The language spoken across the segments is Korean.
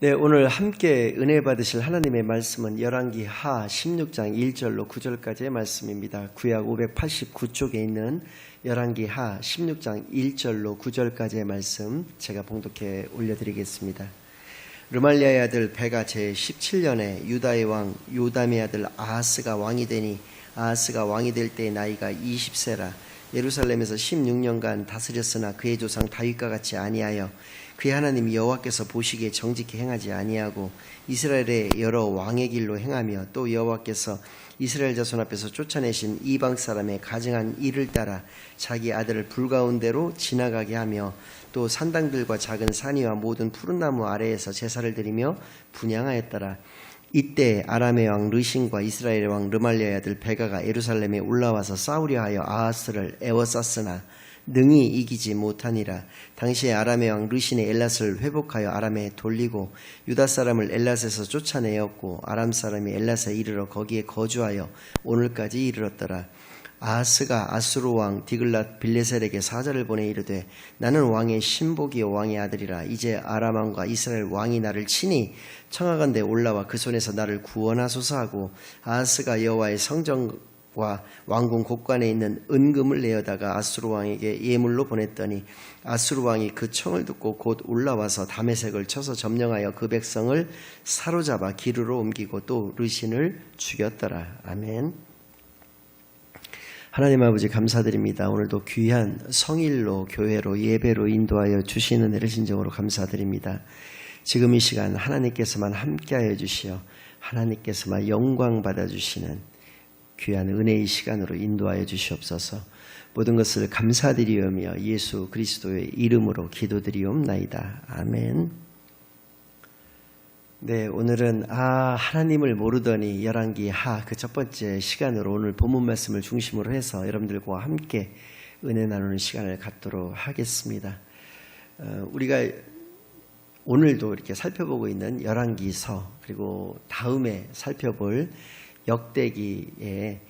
네, 오늘 함께 은혜 받으실 하나님의 말씀은 열왕기하 16장 1절로 9절까지의 말씀입니다. 구약 589쪽에 있는 열왕기하 16장 1절로 9절까지의 말씀 제가 봉독해 올려드리겠습니다. 르말리아의 아들 베가 제17년에 유다의 왕 요담의 아들 아하스가 왕이 되니 아하스가 왕이 될 때의 나이가 20세라. 예루살렘에서 16년간 다스렸으나 그의 조상 다윗과 같이 아니하여 그의 하나님 여호와께서 보시기에 정직히 행하지 아니하고 이스라엘의 여러 왕의 길로 행하며 또 여호와께서 이스라엘 자손 앞에서 쫓아내신 이방 사람의 가증한 일을 따라 자기 아들을 불가운데로 지나가게 하며 또 산당들과 작은 산이와 모든 푸른 나무 아래에서 제사를 드리며 분향하였더라. 이때 아람의 왕 르신과 이스라엘의 왕 르말리아의 아들 베가가 예루살렘에 올라와서 싸우려 하여 아하스를 애워쌌으나 능히 이기지 못하니라. 당시에 아람의 왕 르신이 엘랏을 회복하여 아람에 돌리고 유다 사람을 엘랏에서 쫓아내었고 아람 사람이 엘랏에 이르러 거기에 거주하여 오늘까지 이르렀더라. 아하스가 아수르 왕 디글랏 빌레셀에게 사자를 보내 이르되 나는 왕의 신복이요 왕의 아들이라. 이제 아람 왕과 이스라엘 왕이 나를 치니 청하건대 올라와 그 손에서 나를 구원하소서 하고 아하스가 여호와의 성전과 왕궁 곳간에 있는 은금을 내어다가 아수르 왕에게 예물로 보냈더니 아수르 왕이 그 청을 듣고 곧 올라와서 다메섹을 쳐서 점령하여 그 백성을 사로잡아 기르로 옮기고 또 르신을 죽였더라. 아멘. 하나님 아버지 감사드립니다. 오늘도 귀한 성일로 교회로 예배로 인도하여 주시는 은혜를 진정으로 감사드립니다. 지금 이 시간 하나님께서만 함께하여 주시어 하나님께서만 영광 받아주시는 귀한 은혜의 시간으로 인도하여 주시옵소서. 모든 것을 감사드리오며 예수 그리스도의 이름으로 기도드리옵나이다. 아멘. 네, 오늘은 하나님을 모르더니 열왕기하 그 첫 번째 시간으로 오늘 본문 말씀을 중심으로 해서 여러분들과 함께 은혜 나누는 시간을 갖도록 하겠습니다. 우리가 오늘도 이렇게 살펴보고 있는 열왕기서 그리고 다음에 살펴볼 역대기에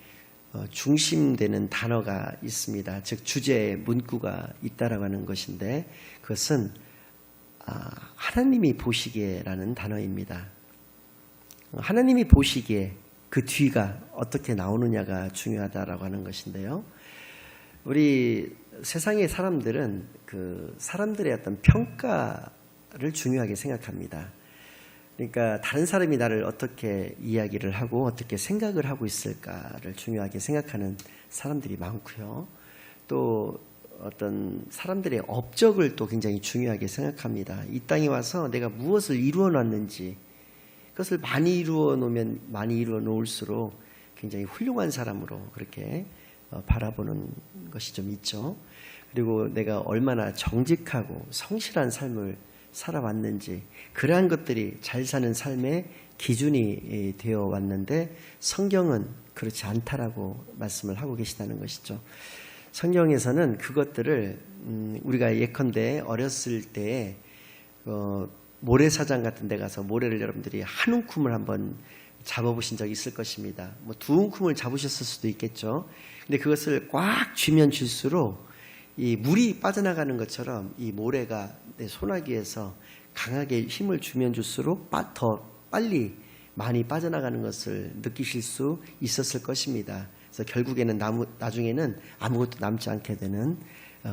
중심되는 단어가 있습니다. 즉 주제의 문구가 있다라고 하는 것인데 그것은 하나님이 보시기에라는 단어입니다. 하나님이 보시기에 그 뒤가 어떻게 나오느냐가 중요하다라고 하는 것인데요. 우리 세상의 사람들은 그 사람들의 어떤 평가를 중요하게 생각합니다. 그러니까 다른 사람이 나를 어떻게 이야기를 하고 어떻게 생각을 하고 있을까를 중요하게 생각하는 사람들이 많고요. 또 어떤 사람들의 업적을 또 굉장히 중요하게 생각합니다. 이 땅에 와서 내가 무엇을 이루어 놨는지 그것을 많이 이루어 놓으면 많이 이루어 놓을수록 굉장히 훌륭한 사람으로 그렇게 바라보는 것이 좀 있죠. 그리고 내가 얼마나 정직하고 성실한 삶을 살아왔는지 그러한 것들이 잘 사는 삶의 기준이 되어 왔는데 성경은 그렇지 않다라고 말씀을 하고 계시다는 것이죠. 성경에서는 그것들을 우리가 예컨대 어렸을 때 모래사장 같은 데 가서 모래를 여러분들이 한 움큼을 한번 잡아보신 적이 있을 것입니다. 뭐 두 움큼을 잡으셨을 수도 있겠죠. 근데 그것을 꽉 쥐면 쥘수록 이 물이 빠져나가는 것처럼 이 모래가 내 소나기에서 강하게 힘을 주면 줄수록 더 빨리 많이 빠져나가는 것을 느끼실 수 있었을 것입니다. 그래서 결국에는 나중에는 아무것도 남지 않게 되는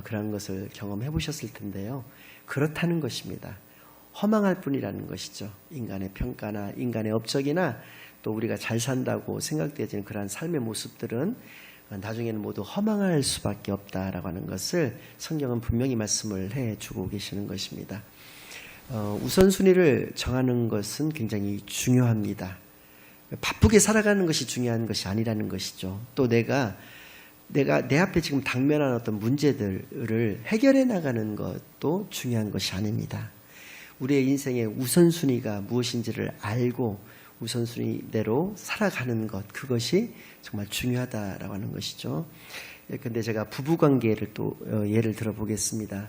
그런 것을 경험해 보셨을 텐데요. 그렇다는 것입니다. 허망할 뿐이라는 것이죠. 인간의 평가나 인간의 업적이나 또 우리가 잘 산다고 생각되어지는 그러한 삶의 모습들은 나중에는 모두 허망할 수밖에 없다라고 하는 것을 성경은 분명히 말씀을 해주고 계시는 것입니다. 우선순위를 정하는 것은 굉장히 중요합니다. 바쁘게 살아가는 것이 중요한 것이 아니라는 것이죠. 또 내가 내 앞에 지금 당면한 어떤 문제들을 해결해 나가는 것도 중요한 것이 아닙니다. 우리의 인생의 우선순위가 무엇인지를 알고 우선순위대로 살아가는 것, 그것이 정말 중요하다라고 하는 것이죠. 근데 제가 부부관계를 또 예를 들어보겠습니다.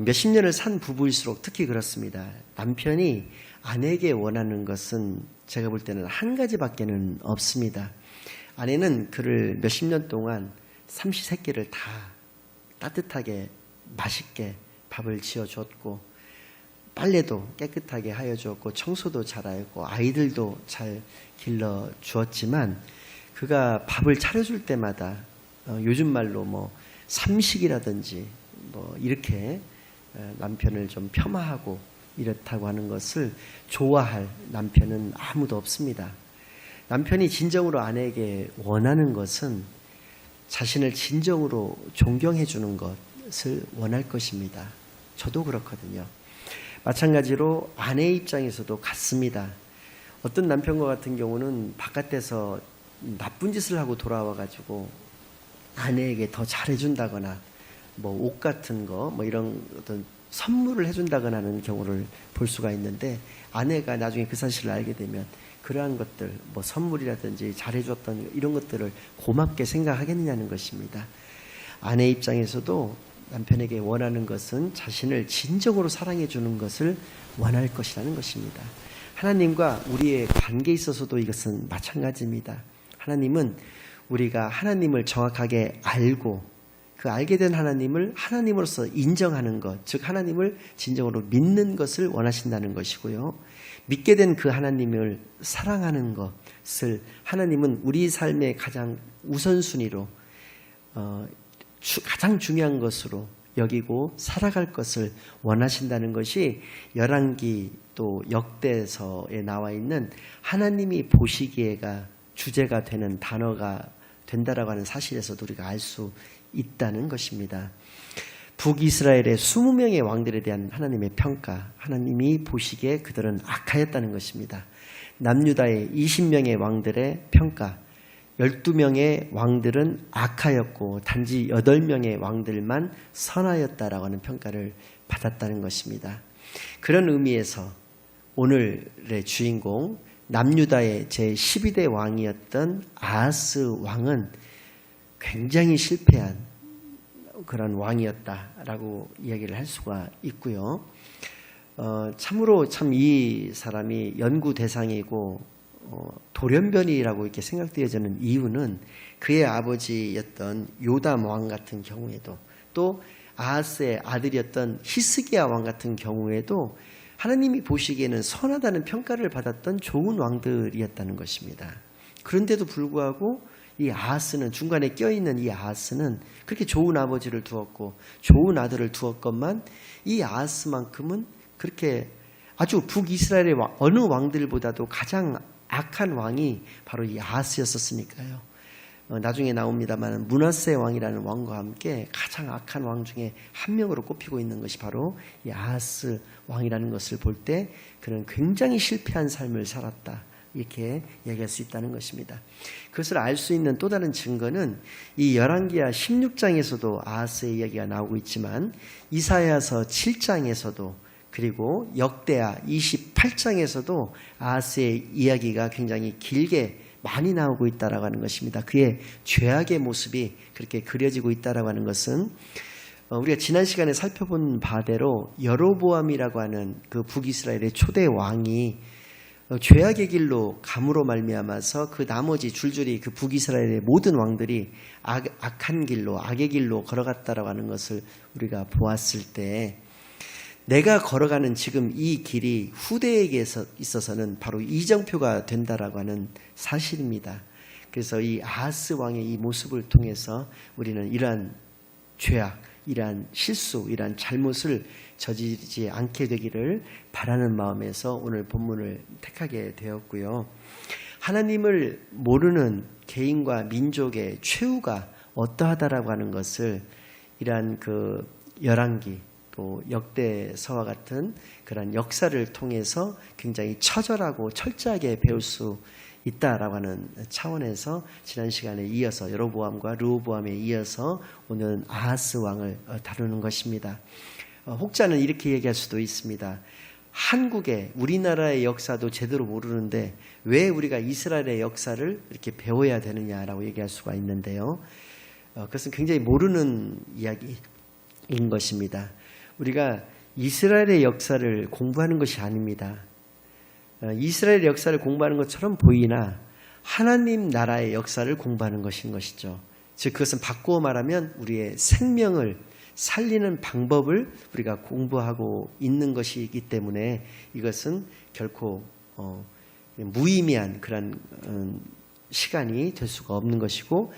몇십 년을 산 부부일수록 특히 그렇습니다. 남편이 아내에게 원하는 것은 제가 볼 때는 한 가지밖에는 없습니다. 아내는 그를 몇십 년 동안 삼시세끼를 다 따뜻하게 맛있게 밥을 지어줬고 빨래도 깨끗하게 하여 주었고 청소도 잘하였고 아이들도 잘 길러 주었지만 그가 밥을 차려줄 때마다 요즘 말로 뭐 삼식이라든지 뭐 이렇게 남편을 좀 폄하하고 이렇다고 하는 것을 좋아할 남편은 아무도 없습니다. 남편이 진정으로 아내에게 원하는 것은 자신을 진정으로 존경해 주는 것을 원할 것입니다. 저도 그렇거든요. 마찬가지로 아내의 입장에서도 같습니다. 어떤 남편과 같은 경우는 바깥에서 나쁜 짓을 하고 돌아와 가지고 아내에게 더 잘해준다거나 뭐 옷 같은 거 뭐 이런 어떤 선물을 해준다거나 하는 경우를 볼 수가 있는데 아내가 나중에 그 사실을 알게 되면 그러한 것들 뭐 선물이라든지 잘해줬던 이런 것들을 고맙게 생각하겠느냐는 것입니다. 아내 입장에서도 남편에게 원하는 것은 자신을 진정으로 사랑해 주는 것을 원할 것이라는 것입니다. 하나님과 우리의 관계에 있어서도 이것은 마찬가지입니다. 하나님은 우리가 하나님을 정확하게 알고 그 알게 된 하나님을 하나님으로서 인정하는 것, 즉 하나님을 진정으로 믿는 것을 원하신다는 것이고요. 믿게 된 그 하나님을 사랑하는 것을 하나님은 우리 삶의 가장 우선순위로 가장 중요한 것으로 여기고 살아갈 것을 원하신다는 것이 열왕기 또 역대서에 나와 있는 하나님이 보시기에가 주제가 되는 단어가 된다라고 하는 사실에서도 우리가 알 수 있다는 것입니다. 북이스라엘의 20명의 왕들에 대한 하나님의 평가, 하나님이 보시기에 그들은 악하였다는 것입니다. 남유다의 20명의 왕들의 평가, 12명의 왕들은 악하였고 단지 8명의 왕들만 선하였다라고 하는 평가를 받았다는 것입니다. 그런 의미에서 오늘의 주인공 남유다의 제12대 왕이었던 아하스 왕은 굉장히 실패한 그런 왕이었다라고 이야기를 할 수가 있고요. 참으로 참 이 사람이 연구 대상이고 돌연변이라고 이렇게 생각되어지는 이유는 그의 아버지였던 요담 왕 같은 경우에도 또 아하스의 아들이었던 히스기야 왕 같은 경우에도 하나님이 보시기에는 선하다는 평가를 받았던 좋은 왕들이었다는 것입니다. 그런데도 불구하고 이 아하스는 중간에 껴있는 이 아하스는 그렇게 좋은 아버지를 두었고 좋은 아들을 두었건만 이 아하스만큼은 그렇게 아주 북이스라엘의 어느 왕들보다도 가장 악한 왕이 바로 이 아하스였었으니까요. 나중에 나옵니다만 므낫세 왕이라는 왕과 함께 가장 악한 왕 중에 한 명으로 꼽히고 있는 것이 바로 이 아하스 왕이라는 것을 볼 때 그는 굉장히 실패한 삶을 살았다. 이렇게 얘기할 수 있다는 것입니다. 그것을 알 수 있는 또 다른 증거는 이 열왕기하 16장에서도 아하스의 이야기가 나오고 있지만 이사야서 7장에서도 그리고 역대하 28장에서도 아하스의 이야기가 굉장히 길게 많이 나오고 있다라고 하는 것입니다. 그의 죄악의 모습이 그렇게 그려지고 있다라고 하는 것은 우리가 지난 시간에 살펴본 바대로 여로보암이라고 하는 그 북이스라엘의 초대 왕이 죄악의 길로 감으로 말미암아서 그 나머지 줄줄이 그 북이스라엘의 모든 왕들이 악한 길로 악의 길로 걸어갔다라고 하는 것을 우리가 보았을 때 내가 걸어가는 지금 이 길이 후대에게 있어서는 바로 이정표가 된다라고 하는 사실입니다. 그래서 이 아하스 왕의 이 모습을 통해서 우리는 이러한 죄악, 이러한 실수, 이러한 잘못을 저지르지 않게 되기를 바라는 마음에서 오늘 본문을 택하게 되었고요. 하나님을 모르는 개인과 민족의 최후가 어떠하다라고 하는 것을 이러한 그 열왕기 또 역대서와 같은 그런 역사를 통해서 굉장히 처절하고 철저하게 배울 수 있다라고 하는 차원에서 지난 시간에 이어서 여로보암과 르호보암에 이어서 오늘은 아하스 왕을 다루는 것입니다. 혹자는 이렇게 얘기할 수도 있습니다. 한국의 우리나라의 역사도 제대로 모르는데 왜 우리가 이스라엘의 역사를 이렇게 배워야 되느냐라고 얘기할 수가 있는데요. 그것은 굉장히 모르는 이야기인 것입니다. 우리가 이스라엘의 역사를 공부하는 것이 아닙니다. 이스라엘의 역사를 공부하는 것처럼 보이나 하나님 나라의 역사를 공부하는 것인 것이죠. 즉 그것은 바꾸어 말하면 우리의 생명을 살리는 방법을 우리가 공부하고 있는 것이기 때문에 이것은 결코 무의미한 그런 시간이 될 수가 없는 것이고,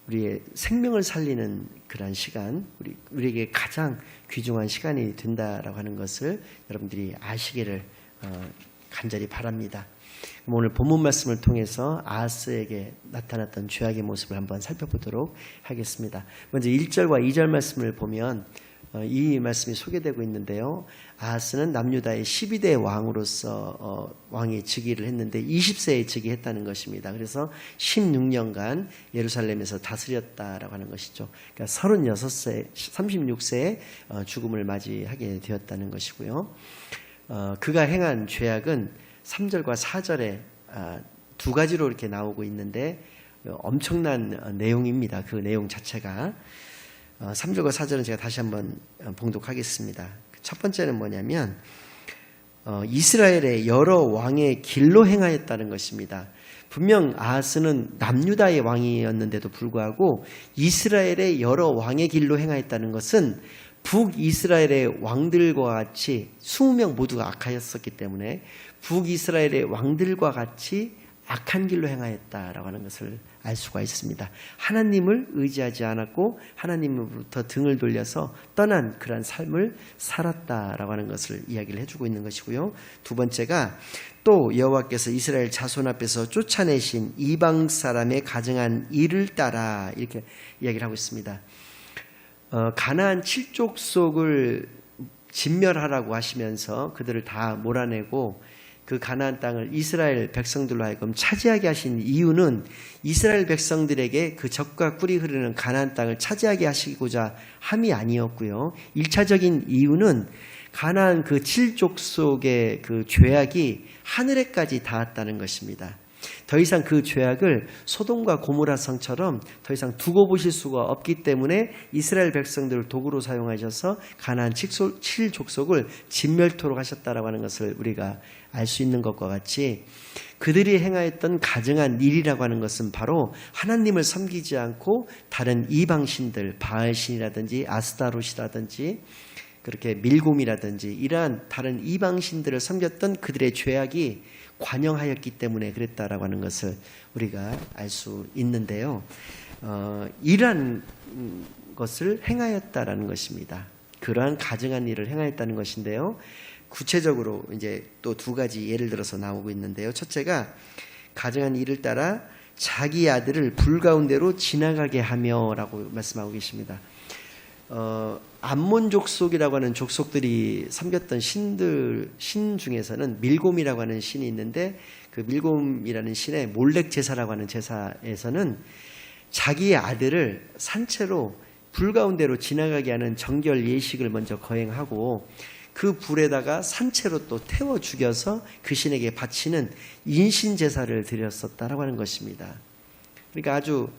우리의 생명을 살리는 그런 시간, 우리에게 가장 귀중한 시간이 된다라고 하는 것을 여러분들이 아시기를 간절히 바랍니다. 오늘 본문 말씀을 통해서 아하스에게 나타났던 죄악의 모습을 한번 살펴보도록 하겠습니다. 먼저 1절과 2절 말씀을 보면 이 말씀이 소개되고 있는데요. 아하스는 남유다의 12대 왕으로서 왕이 즉위를 했는데 20세에 즉위했다는 것입니다. 그래서 16년간 예루살렘에서 다스렸다라고 하는 것이죠. 그러니까 36세, 36세에 죽음을 맞이하게 되었다는 것이고요. 그가 행한 죄악은 3절과 4절에 두 가지로 이렇게 나오고 있는데 엄청난 내용입니다. 그 내용 자체가 3절과 4절은 제가 다시 한번 봉독하겠습니다. 첫 번째는 뭐냐면 이스라엘의 여러 왕의 길로 행하였다는 것입니다. 분명 아하스는 남유다의 왕이었는데도 불구하고 이스라엘의 여러 왕의 길로 행하였다는 것은 북이스라엘의 왕들과 같이 20명 모두가 악하였었기 때문에 북이스라엘의 왕들과 같이 악한 길로 행하였다라고 하는 것을 알 수가 있습니다. 하나님을 의지하지 않았고 하나님으로부터 등을 돌려서 떠난 그런 삶을 살았다라고 하는 것을 이야기를 해주고 있는 것이고요. 두 번째가 또 여호와께서 이스라엘 자손 앞에서 쫓아내신 이방 사람의 가증한 일을 따라 이렇게 이야기를 하고 있습니다. 가나안 7족속을 진멸하라고 하시면서 그들을 다 몰아내고 그 가나안 땅을 이스라엘 백성들로 하여금 차지하게 하신 이유는 이스라엘 백성들에게 그 적과 꿀이 흐르는 가나안 땅을 차지하게 하시고자 함이 아니었고요. 1차적인 이유는 가나안 그 7족속의 그 죄악이 하늘에까지 닿았다는 것입니다. 더 이상 그 죄악을 소돔과 고모라 성처럼 더 이상 두고 보실 수가 없기 때문에 이스라엘 백성들을 도구로 사용하셔서 가나안 7족속을 진멸토록 하셨다라고 하는 것을 우리가 알 수 있는 것과 같이 그들이 행하였던 가증한 일이라고 하는 것은 바로 하나님을 섬기지 않고 다른 이방신들, 바알신이라든지 아스타롯이라든지 그렇게 밀곰이라든지 이러한 다른 이방신들을 섬겼던 그들의 죄악이 관영하였기 때문에 그랬다라고 하는 것을 우리가 알 수 있는데요. 이러한 것을 행하였다라는 것입니다. 그러한 가증한 일을 행하였다는 것인데요. 구체적으로 이제 또 두 가지 예를 들어서 나오고 있는데요. 첫째가 가증한 일을 따라 자기 아들을 불 가운데로 지나가게 하며라고 말씀하고 계십니다. 암몬 족속이라고 하는 족속들이 섬겼던 신 중에서는 밀곰이라고 하는 신이 있는데 그 밀곰이라는 신의 몰렉 제사라고 하는 제사에서는 자기의 아들을 산채로 불 가운데로 지나가게 하는 정결 예식을 먼저 거행하고 그 불에다가 산채로 또 태워 죽여서 그 신에게 바치는 인신 제사를 드렸었다라고 하는 것입니다. 그러니까 아주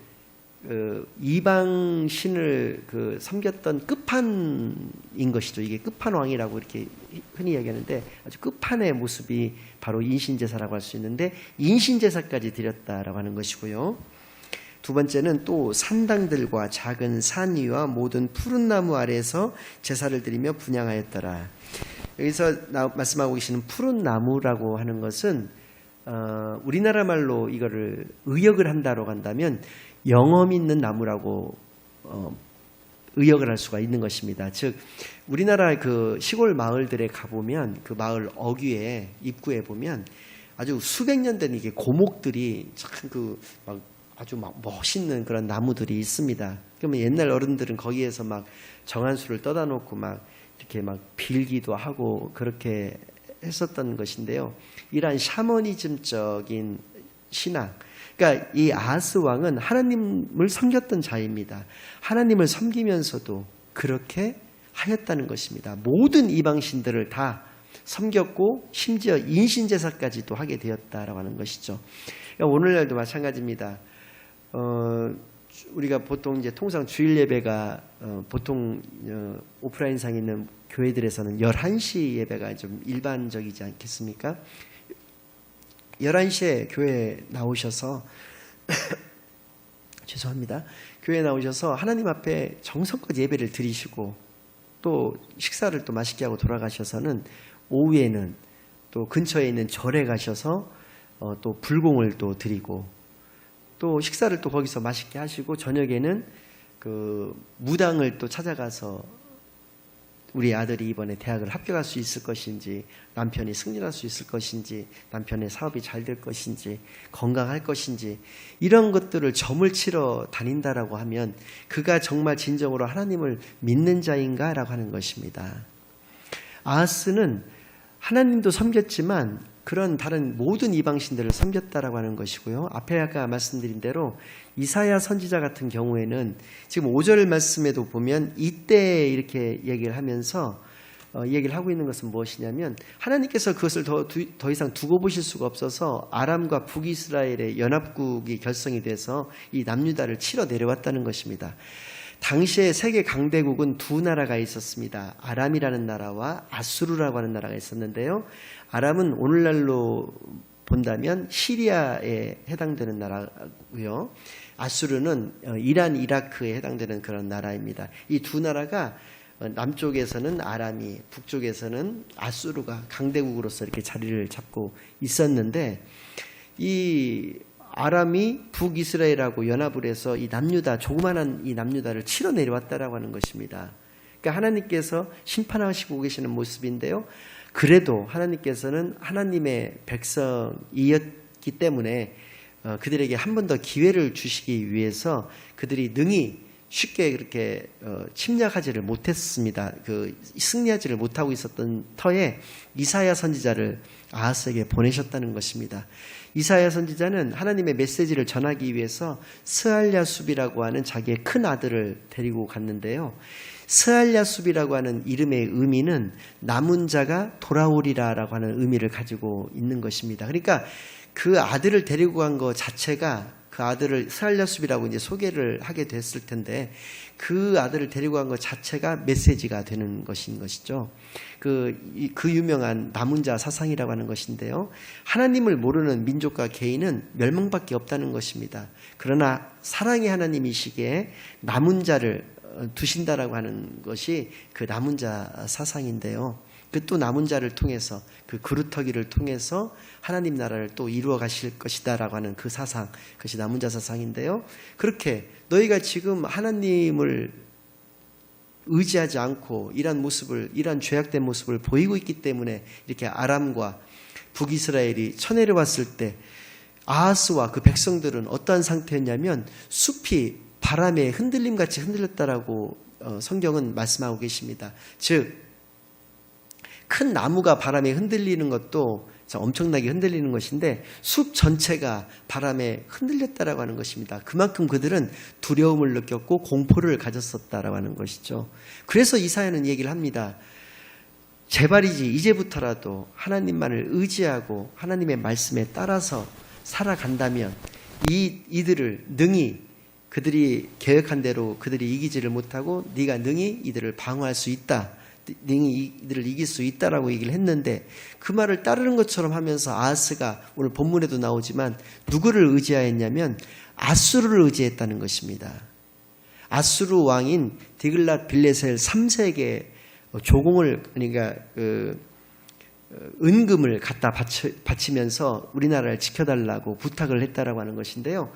이방 신을 섬겼던 끝판인 것이죠. 이게 끝판왕이라고 이렇게 흔히 이야기하는데 아주 끝판의 모습이 바로 인신제사라고 할 수 있는데 인신제사까지 드렸다라고 하는 것이고요. 두 번째는 또 산당들과 작은 산 위와 모든 푸른 나무 아래에서 제사를 드리며 분향하였더라. 여기서 말씀하고 계시는 푸른 나무라고 하는 것은 우리나라 말로 이거를 의역을 한다고 한다면 영험 있는 나무라고 의역을 할 수가 있는 것입니다. 즉 우리나라 그 시골 마을들에 가보면 그 마을 어귀에 입구에 보면 아주 수백 년 된 이게 고목들이 참 아주 멋있는 그런 나무들이 있습니다. 그러면 옛날 어른들은 거기에서 막 정한수를 떠다 놓고 막 이렇게 막 빌기도 하고 그렇게 했었던 것인데요. 이러한 샤머니즘적인 신앙, 그러니까 이 아하스 왕은 하나님을 섬겼던 자입니다. 하나님을 섬기면서도 그렇게 하였다는 것입니다. 모든 이방신들을 다 섬겼고 심지어 인신제사까지도 하게 되었다라고 하는 것이죠. 그러니까 오늘날도 마찬가지입니다. 우리가 보통 이제 통상 주일 예배가 보통 오프라인상에 있는 교회들에서는 11시 예배가 좀 일반적이지 않겠습니까? 11시에 교회에 나오셔서 죄송합니다. 교회에 나오셔서 하나님 앞에 정성껏 예배를 드리시고 또 식사를 또 맛있게 하고 돌아가셔서는 오후에는 또 근처에 있는 절에 가셔서 또 불공을 또 드리고 또 식사를 또 거기서 맛있게 하시고 저녁에는 그 무당을 또 찾아가서 우리 아들이 이번에 대학을 합격할 수 있을 것인지, 남편이 승진할 수 있을 것인지, 남편의 사업이 잘 될 것인지, 건강할 것인지, 이런 것들을 점을 치러 다닌다라고 하면 그가 정말 진정으로 하나님을 믿는 자인가라고 하는 것입니다. 아하스는 하나님도 섬겼지만 그런 다른 모든 이방신들을 섬겼다라고 하는 것이고요. 앞에 아까 말씀드린 대로 이사야 선지자 같은 경우에는 지금 5절 말씀에도 보면 이때 이렇게 얘기를 하면서 얘기를 하고 있는 것은 무엇이냐면 하나님께서 그것을 더 이상 두고 보실 수가 없어서 아람과 북이스라엘의 연합국이 결성이 돼서 이 남유다를 치러 내려왔다는 것입니다. 당시에 세계 강대국은 두 나라가 있었습니다. 아람이라는 나라와 아수르라고 하는 나라가 있었는데요. 아람은 오늘날로 본다면 시리아에 해당되는 나라고요. 아수르는 이란, 이라크에 해당되는 그런 나라입니다. 이 두 나라가 남쪽에서는 아람이, 북쪽에서는 아수르가 강대국으로서 이렇게 자리를 잡고 있었는데 이 아람이 북이스라엘하고 연합을 해서 이 남유다, 조그만한 이 남유다를 치러 내려왔다라고 하는 것입니다. 그러니까 하나님께서 심판하시고 계시는 모습인데요. 그래도 하나님께서는 하나님의 백성이었기 때문에 그들에게 한 번 더 기회를 주시기 위해서 그들이 능히 쉽게 그렇게 침략하지를 못했습니다. 승리하지를 못하고 있었던 터에 이사야 선지자를 아하스에게 보내셨다는 것입니다. 이사야 선지자는 하나님의 메시지를 전하기 위해서 스알랴숲이라고 하는 자기의 큰 아들을 데리고 갔는데요. 스알랴숲이라고 하는 이름의 의미는 남은 자가 돌아오리라라고 하는 의미를 가지고 있는 것입니다. 그러니까 그 아들을 데리고 간 것 자체가 그 아들을 스알랴숲이라고 이제 소개를 하게 됐을 텐데 그 아들을 데리고 간 것 자체가 메시지가 되는 것인 것이죠. 그 유명한 남은 자 사상이라고 하는 것인데요. 하나님을 모르는 민족과 개인은 멸망밖에 없다는 것입니다. 그러나 사랑의 하나님이시기에 남은 자를 두신다라고 하는 것이 그 남은 자 사상인데요. 그 또 남은 자를 통해서 그 그루터기를 통해서 하나님 나라를 또 이루어 가실 것이다라고 하는 그 사상, 그것이 남은 자 사상인데요. 그렇게 너희가 지금 하나님을 의지하지 않고 이러한 모습을, 이러한 죄악된 모습을 보이고 있기 때문에 이렇게 아람과 북이스라엘이 쳐내려왔을 때 아하스와 그 백성들은 어떠한 상태였냐면 숲이 바람에 흔들림같이 흔들렸다라고 성경은 말씀하고 계십니다. 즉 큰 나무가 바람에 흔들리는 것도 엄청나게 흔들리는 것인데 숲 전체가 바람에 흔들렸다라고 하는 것입니다. 그만큼 그들은 두려움을 느꼈고 공포를 가졌었다라고 하는 것이죠. 그래서 이사야는 얘기를 합니다. 제발이지 이제부터라도 하나님만을 의지하고 하나님의 말씀에 따라서 살아간다면 이들을 능히 그들이 계획한 대로 그들이 이기지를 못하고 네가 능히 이들을 방어할 수 있다. 능히 이들을 이길 수 있다라고 얘기를 했는데 그 말을 따르는 것처럼 하면서 아하스가 오늘 본문에도 나오지만 누구를 의지하였냐면 아수르를 의지했다는 것입니다. 아수르 왕인 디글랏 빌레셀 3세에게 조공을, 그러니까 은금을 갖다 바치면서 우리나라를 지켜달라고 부탁을 했다라고 하는 것인데요.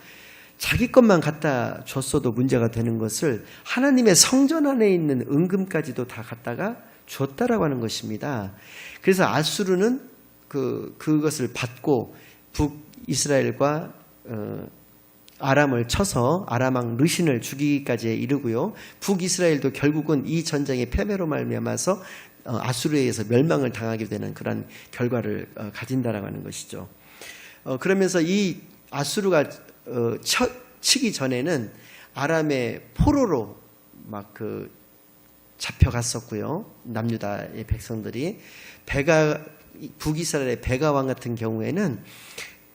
자기 것만 갖다 줬어도 문제가 되는 것을 하나님의 성전 안에 있는 은금까지도 다 갖다가 줬다라고 하는 것입니다. 그래서 아수르는 그것을 받고 북이스라엘과 아람을 쳐서 아람 왕 르신을 죽이기까지 이르고요. 북이스라엘도 결국은 이 전쟁의 패배로 말미암아서 아수르에 의해서 멸망을 당하게 되는 그런 결과를 가진다라고 하는 것이죠. 그러면서 이 아수르가 치기 전에는 아람의 포로로 막 잡혀갔었고요. 남유다의 백성들이 북이스라엘의 베가 왕 같은 경우에는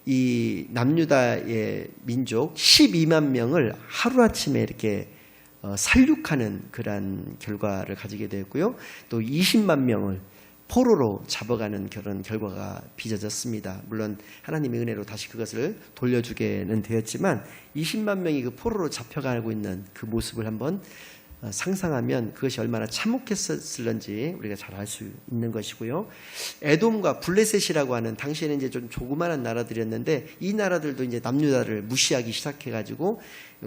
이 남유다의 민족 12만 명을 하루아침에 이렇게 살육하는 그러한 결과를 가지게 되었고요. 또 20만 명을 포로로 잡아가는 그런 결과가 빚어졌습니다. 물론 하나님의 은혜로 다시 그것을 돌려주게는 되었지만 20만 명이 그 포로로 잡혀가고 있는 그 모습을 한번 상상하면 그것이 얼마나 참혹했을런지 우리가 잘 알 수 있는 것이고요. 에돔과 블레셋이라고 하는 당시에는 이제 좀 조그마한 나라들이었는데 이 나라들도 이제 남유다를 무시하기 시작해가지고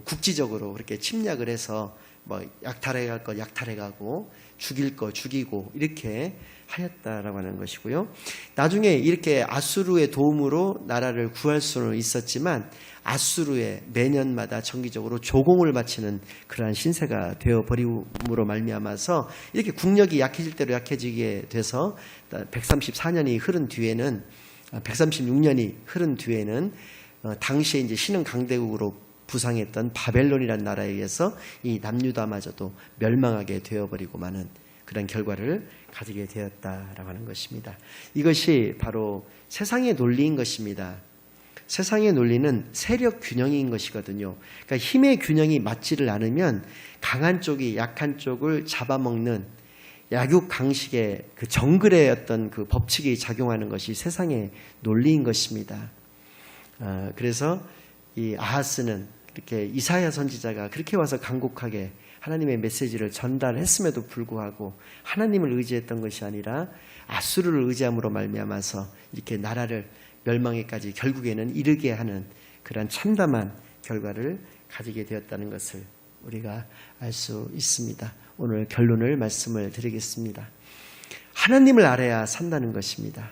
국지적으로 그렇게 침략을 해서 뭐 약탈해갈 거 약탈해가고 죽일 거 죽이고 이렇게 하였다라고 하는 것이고요. 나중에 이렇게 아수르의 도움으로 나라를 구할 수는 있었지만 아수르에 매년마다 정기적으로 조공을 바치는 그러한 신세가 되어버림으로 말미암아서 이렇게 국력이 약해질 대로 약해지게 돼서 134년이 흐른 뒤에는 136년이 흐른 뒤에는 당시에 이제 신흥 강대국으로 부상했던 바벨론이라는 나라에 의해서 이 남유다마저도 멸망하게 되어버리고 마는 그런 결과를 가지게 되었다라고 하는 것입니다. 이것이 바로 세상의 논리인 것입니다. 세상의 논리는 세력 균형인 것이거든요. 그러니까 힘의 균형이 맞지를 않으면 강한 쪽이 약한 쪽을 잡아먹는 약육강식의 그 정글의 어떤 그 법칙이 작용하는 것이 세상의 논리인 것입니다. 그래서 이 아하스는 이렇게 이사야 선지자가 그렇게 와서 간곡하게 하나님의 메시지를 전달했음에도 불구하고 하나님을 의지했던 것이 아니라 아수르를 의지함으로 말미암아서 이렇게 나라를 멸망에까지 결국에는 이르게 하는 그러한 참담한 결과를 가지게 되었다는 것을 우리가 알 수 있습니다. 오늘 결론을 말씀을 드리겠습니다. 하나님을 알아야 산다는 것입니다.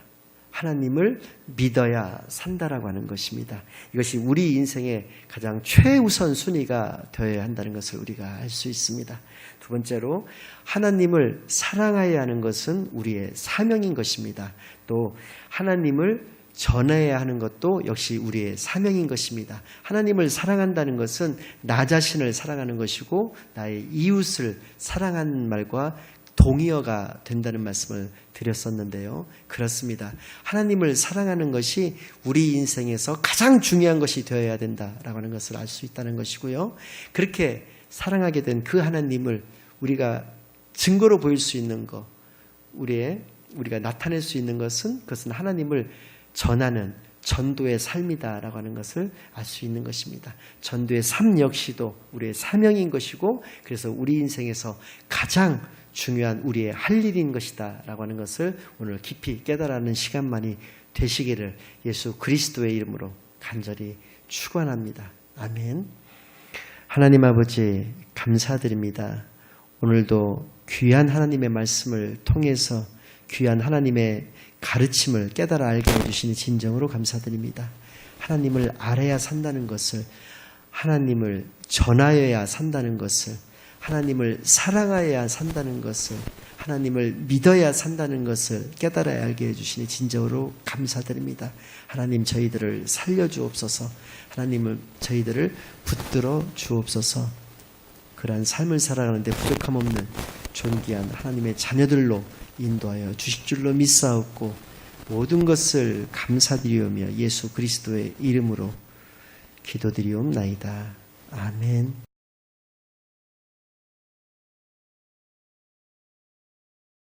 하나님을 믿어야 산다라고 하는 것입니다. 이것이 우리 인생의 가장 최우선 순위가 되어야 한다는 것을 우리가 알 수 있습니다. 두 번째로 하나님을 사랑해야 하는 것은 우리의 사명인 것입니다. 또 하나님을 전해야 하는 것도 역시 우리의 사명인 것입니다. 하나님을 사랑한다는 것은 나 자신을 사랑하는 것이고 나의 이웃을 사랑하는 말과 동의어가 된다는 말씀을 드렸었는데요. 그렇습니다. 하나님을 사랑하는 것이 우리 인생에서 가장 중요한 것이 되어야 된다라고 하는 것을 알 수 있다는 것이고요. 그렇게 사랑하게 된 그 하나님을 우리가 증거로 보일 수 있는 것, 우리가 나타낼 수 있는 것은 그것은 하나님을 전하는 전도의 삶이다라고 하는 것을 알 수 있는 것입니다. 전도의 삶 역시도 우리의 사명인 것이고 그래서 우리 인생에서 가장 중요한 우리의 할 일인 것이다 라고 하는 것을 오늘 깊이 깨달아는 시간만이 되시기를 예수 그리스도의 이름으로 간절히 축원합니다. 아멘. 하나님 아버지 감사드립니다. 오늘도 귀한 하나님의 말씀을 통해서 귀한 하나님의 가르침을 깨달아 알게 해주시니 진정으로 감사드립니다. 하나님을 알아야 산다는 것을, 하나님을 전하여야 산다는 것을, 하나님을 사랑하여야 산다는 것을, 하나님을 믿어야 산다는 것을 깨달아야 알게 해주시니 진정으로 감사드립니다. 하나님 저희들을 살려주옵소서. 하나님을 저희들을 붙들어 주옵소서. 그러한 삶을 살아가는데 부족함 없는 존귀한 하나님의 자녀들로 인도하여 주실 줄로 믿사옵고 모든 것을 감사드리오며 예수 그리스도의 이름으로 기도드리옵나이다. 아멘.